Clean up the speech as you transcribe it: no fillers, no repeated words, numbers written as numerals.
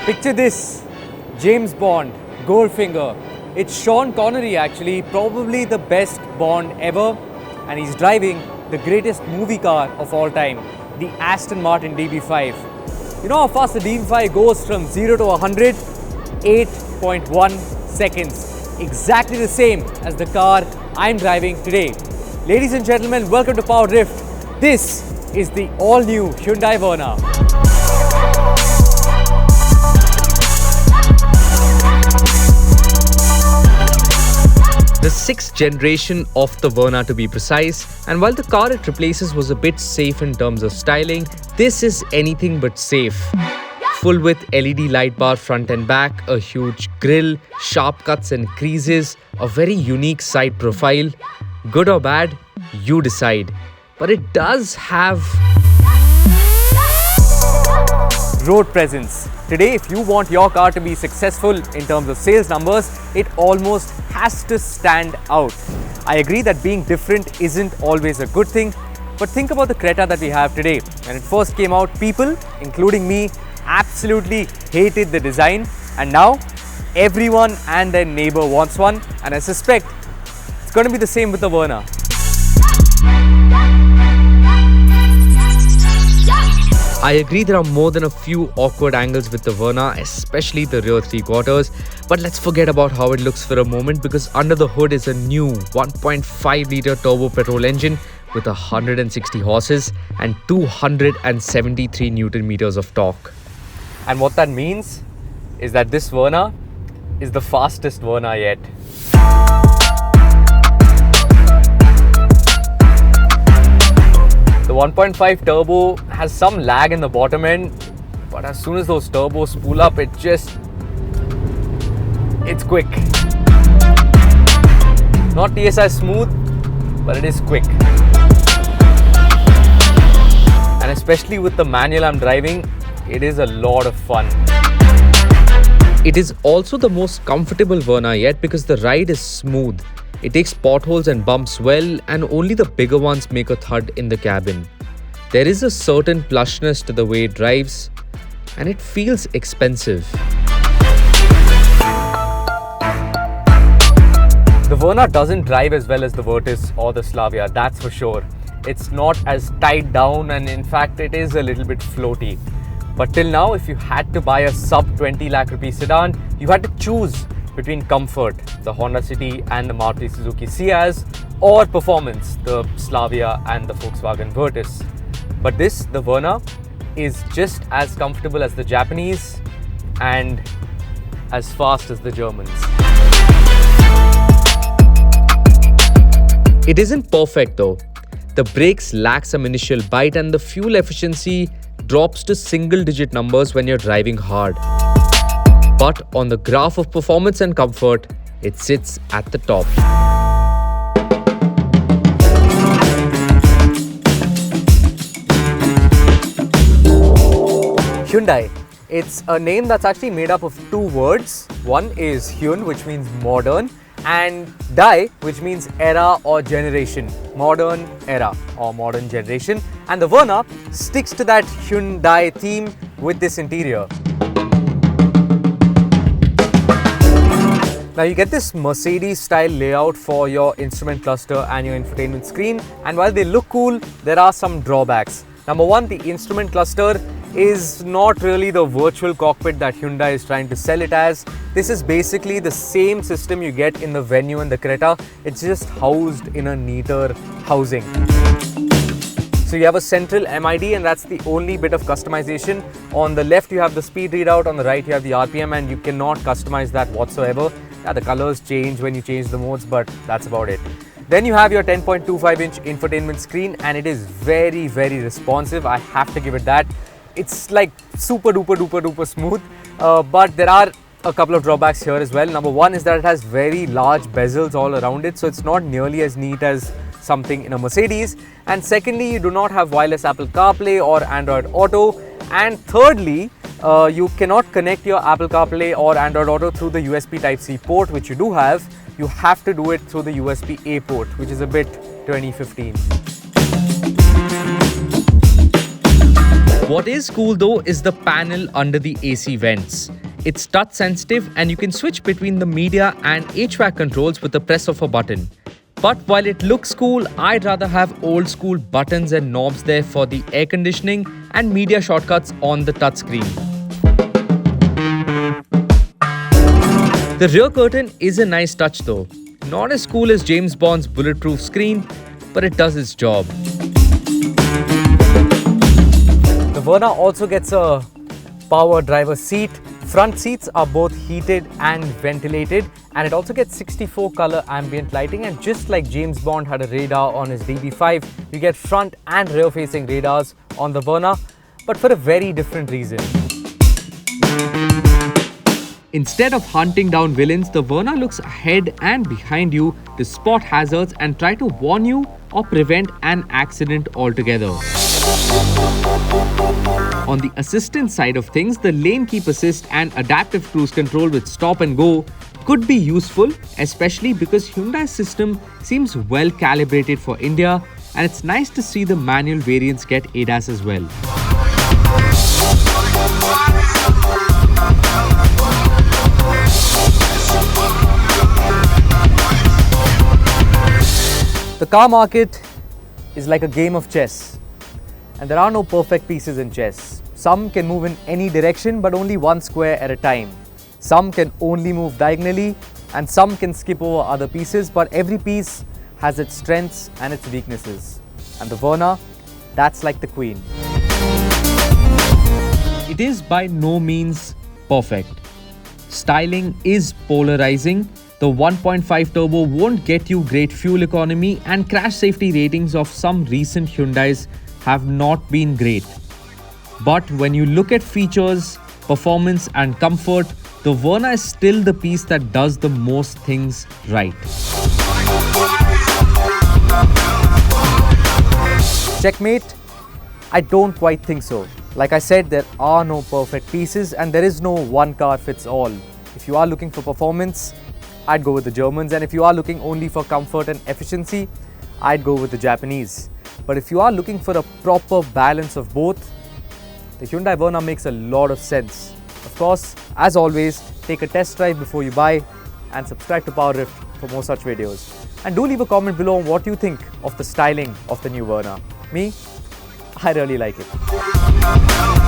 Picture this, James Bond, Goldfinger. It's Sean Connery actually, probably the best Bond ever, and he's driving the greatest movie car of all time, the Aston Martin DB5. You know how fast the DB5 goes from 0 to 100? 8.1 seconds. Exactly the same as the car I'm driving today. Ladies and gentlemen, welcome to PowerDrift. This is the all-new Hyundai Verna. The 6th generation of the Verna to be precise, and while the car it replaces was a bit safe in terms of styling, this is anything but safe. Full with LED light bar front and back, a huge grille, sharp cuts and creases, a very unique side profile. Good or bad, you decide. But it does have road presence. Today, if you want your car to be successful in terms of sales numbers, it almost has to stand out. I agree that being different isn't always a good thing, but think about the Creta that we have today. When it first came out, people, including me, absolutely hated the design, and now everyone and their neighbor wants one, and I suspect it's going to be the same with the Verna. I agree there are more than a few awkward angles with the Verna, especially the rear 3/4, but let's forget about how it looks for a moment, because under the hood is a new 1.5-litre turbo petrol engine with 160 horses and 273 Newton meters of torque. And what that means is that this Verna is the fastest Verna yet. The 1.5 turbo has some lag in the bottom end, but as soon as those turbos spool up, it's quick. Not TSI smooth, but it is quick. And especially with the manual I'm driving, it is a lot of fun. It is also the most comfortable Verna yet because the ride is smooth. It takes potholes and bumps well, and only the bigger ones make a thud in the cabin. There is a certain plushness to the way it drives, and it feels expensive. The Verna doesn't drive as well as the Virtus or the Slavia, that's for sure. It's not as tied down, and in fact it is a little bit floaty. But till now, if you had to buy a sub 20 lakh rupee sedan, you had to choose between comfort, the Honda City and the Maruti Suzuki Ciaz, or performance, the Slavia and the Volkswagen Virtus. But this, the Verna, is just as comfortable as the Japanese and as fast as the Germans. It isn't perfect though. The brakes lack some initial bite, and the fuel efficiency drops to single-digit numbers when you're driving hard. But on the graph of performance and comfort, it sits at the top. Hyundai. It's a name that's actually made up of two words. One is Hyun, which means modern, and Dai, which means era or generation. Modern era or modern generation. And the Verna sticks to that Hyundai theme with this interior. Now you get this Mercedes style layout for your instrument cluster and your infotainment screen, and while they look cool, there are some drawbacks. Number one, the instrument cluster is not really the virtual cockpit that Hyundai is trying to sell it as. This is basically the same system you get in the Venue and the Creta. It's just housed in a neater housing. So you have a central MID, and that's the only bit of customization. On the left you have the speed readout, on the right you have the RPM, and you cannot customize that whatsoever. Yeah, the colors change when you change the modes, but that's about it. Then you have your 10.25-inch infotainment screen, and it is very, very responsive. I have to give it that. It's like super duper smooth, but there are a couple of drawbacks here as well. Number one is that it has very large bezels all around it, so it's not nearly as neat as something in a Mercedes. And secondly, you do not have wireless Apple CarPlay or Android Auto. And thirdly, you cannot connect your Apple CarPlay or Android Auto through the USB Type-C port, which you do have. You have to do it through the USB-A port, which is a bit 2015. What is cool though is the panel under the AC vents. It's touch sensitive and you can switch between the media and HVAC controls with the press of a button. But while it looks cool, I'd rather have old school buttons and knobs there for the air conditioning and media shortcuts on the touchscreen. The rear curtain is a nice touch though. Not as cool as James Bond's bulletproof screen, but it does its job. The Verna also gets a power driver seat. Front seats are both heated and ventilated, and it also gets 64 color ambient lighting, and just like James Bond had a radar on his DB5, you get front and rear facing radars on the Verna, but for a very different reason. Instead of hunting down villains, the Verna looks ahead and behind you to spot hazards and try to warn you or prevent an accident altogether. On the assistance side of things, the lane keep assist and adaptive cruise control with stop and go could be useful, especially because Hyundai's system seems well calibrated for India, and it's nice to see the manual variants get ADAS as well. The car market is like a game of chess, and there are no perfect pieces in chess. Some can move in any direction but only one square at a time. Some can only move diagonally, and some can skip over other pieces, but every piece has its strengths and its weaknesses. And the Verna, that's like the queen. It is by no means perfect. Styling is polarizing. The 1.5 turbo won't get you great fuel economy, and crash safety ratings of some recent Hyundais have not been great. But when you look at features, performance and comfort, the Verna is still the piece that does the most things right. Checkmate? I don't quite think so. Like I said, there are no perfect pieces and there is no one car fits all. If you are looking for performance, I'd go with the Germans, and if you are looking only for comfort and efficiency, I'd go with the Japanese. But if you are looking for a proper balance of both, the Hyundai Verna makes a lot of sense. Of course, as always, take a test drive before you buy and subscribe to PowerDrift for more such videos. And do leave a comment below on what you think of the styling of the new Verna. Me, I really like it.